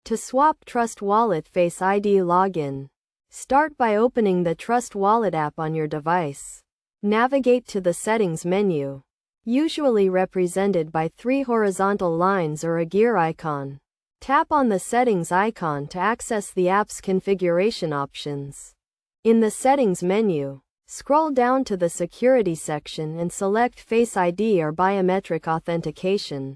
To swap Trust Wallet Face ID login, start by opening the Trust Wallet app on your device. Navigate to the Settings menu, usually represented by 3 horizontal lines or a gear icon. Tap on the Settings icon to access the app's configuration options. In the Settings menu, scroll down to the Security section and select Face ID or biometric authentication.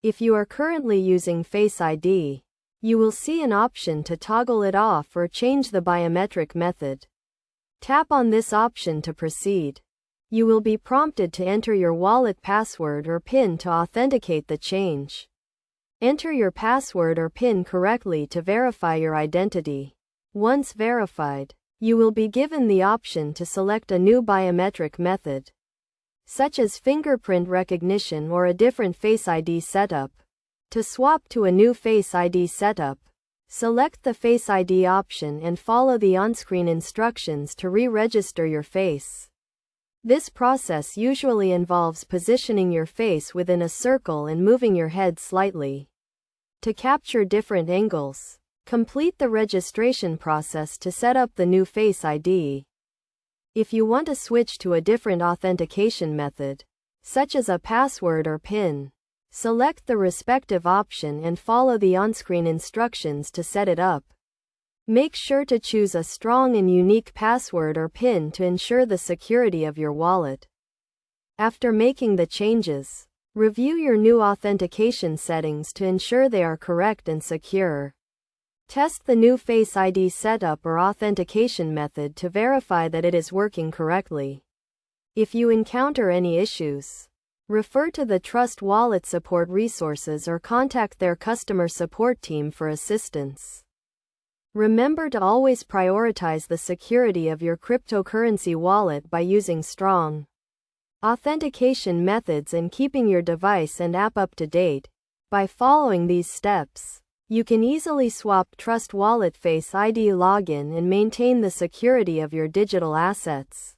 If you are currently using Face ID, you will see an option to toggle it off or change the biometric method. Tap on this option to proceed. You will be prompted to enter your wallet password or PIN to authenticate the change. Enter your password or PIN correctly to verify your identity. Once verified, you will be given the option to select a new biometric method, such as fingerprint recognition or a different Face ID setup. To swap to a new Face ID setup, select the Face ID option and follow the on-screen instructions to re-register your face. This process usually involves positioning your face within a circle and moving your head slightly to capture different angles. Complete the registration process to set up the new Face ID. If you want to switch to a different authentication method, such as a password or PIN, select the respective option and follow the on-screen instructions to set it up. Make sure to choose a strong and unique password or PIN to ensure the security of your wallet. After making the changes, review your new authentication settings to ensure they are correct and secure. Test the new Face ID setup or authentication method to verify that it is working correctly. If you encounter any issues, refer to the Trust Wallet support resources or contact their customer support team for assistance. Remember to always prioritize the security of your cryptocurrency wallet by using strong authentication methods and keeping your device and app up to date. By following these steps, you can easily swap Trust Wallet Face ID login and maintain the security of your digital assets.